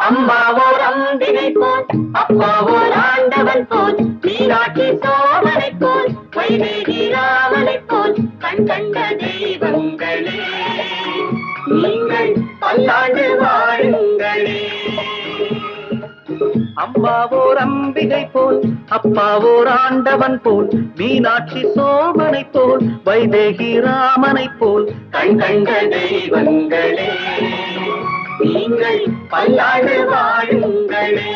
அம்மாவோர் அம்பிகை போல் அப்பாவோர் ஆண்டவன் போல் மீனாட்சி சோமனை போல் வைதேகி ராமனை போல் கண் கண்ட தெய்வங்களே நீங்கள் பல்லாண்டு வாழுங்களே. அம்மாவோர் அம்பிகை போல் அப்பாவோர் ஆண்டவன் போல் மீனாட்சி சோமனை போல் வைதேகி ராமனை போல் கண் கண்ட தெய்வங்களே நீங்கள் பல்லாண்டு வாழுங்களே.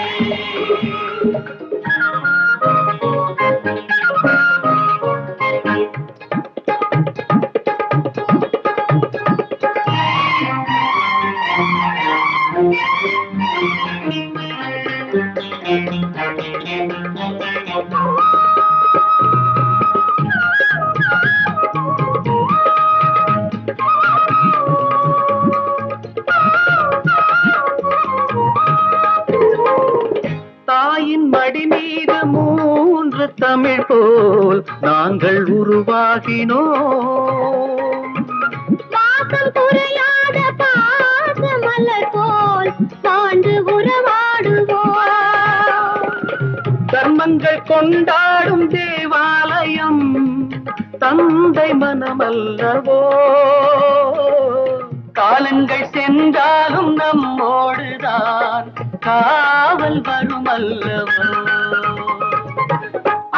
தாயின் மடி மீது 3 தமிழ் போல் நாங்கள் உருவாகினோம். வாசம் குறையாத பாசமலர் போல் சான்று உறவாடுவோம். தர்மங்கள் கொண்டாடும் தேவாலயம் தந்தை மனமல்லவோ. காலங்கள் சென்றாலும் நம்மோடுதான் காவல் வரும் அல்லவோ.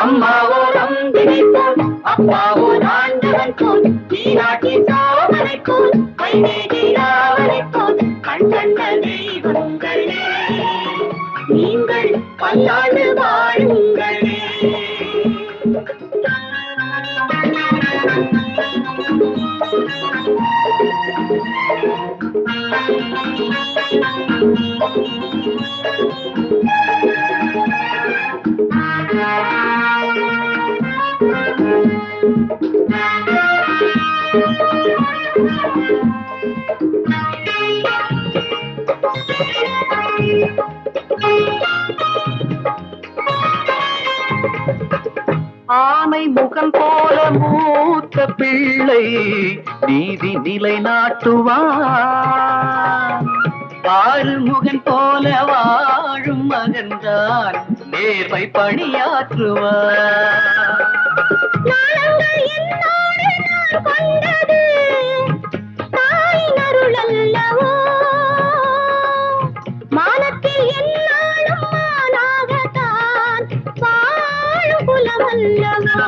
அம்மாவோர் அம்பிகை போல் அப்பாவோர் ஆண்டவன் போல் மீனாட்சி சோமனை போல் வைதேகி ராமனை போல் கண் கண்ட தெய்வங்களே நீங்கள் பல்லாண்டு வாழுங்களே. ஆனை முகம் போல மூத்த பிள்ளை நீதி நிலைநாட்டுவான். ஆறுமுகன் போல வாழும் மகன்தான் நேர்மை பணியாற்றுவான். மானத்தில் என்னாலும் மானாகத்தான் வாழும் குலமல்லவோ.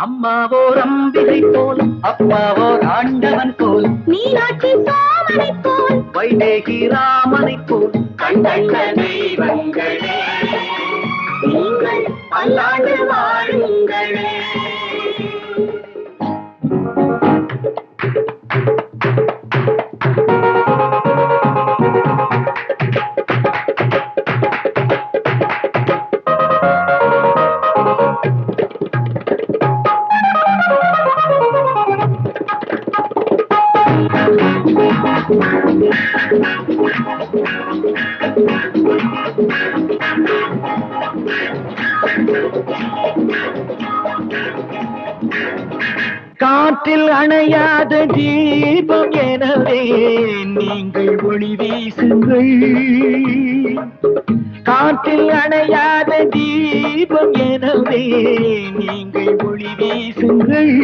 அம்மாவோர் அம்பிகை போல் அப்பாவோர் ஆண்டவன் போல் மீனாட்சி சோமனை போல் வைதேகி ராமனை போல் கண் கண்ட தெய்வங்களே நீங்கள் பல்லாண்டு வாழுங்களே. காற்றில் அணையாத தீபம் எனவே நீங்கள் ஒளி வீசுங்கள். காற்றில் அணையாத தீபம் எனவே நீங்கள் ஒளி வீசுங்கள்.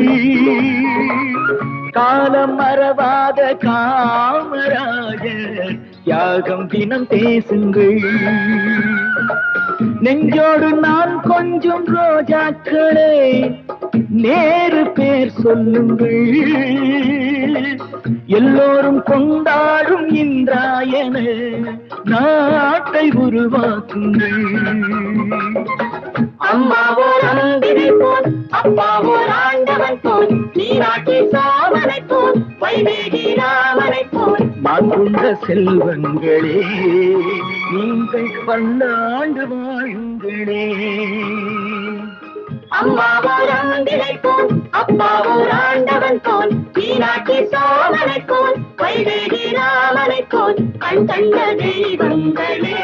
காலம் மறவாத காமராஜர் தியாகம் தினம் பேசுங்கள். நெஞ்சோடு நான் கொஞ்சம் ரோஜாக்களே நேரு பேர் சொல்லுங்கள். எல்லோரும் கொண்டாடும் இன்றாயன நாட்டை உருவாக்குங்கள். அம்மாவோர் அம்பிகை போல் அப்பாவோர் ஆண்டவன் போல் மீனாட்சி சோமனை போல் வைதேகி ராமனை போல் மாண்புள்ள செல்வங்களே நீங்கள் பல்லாண்டு வாழுங்களே. அம்மாவோ ரங்கினை போல் அப்பாவோ ஆண்டவன் போல் மீனாட்சி சோமனை போல் வைதேகி ராமனை போல் கண் கண்ட தெய்வங்களே.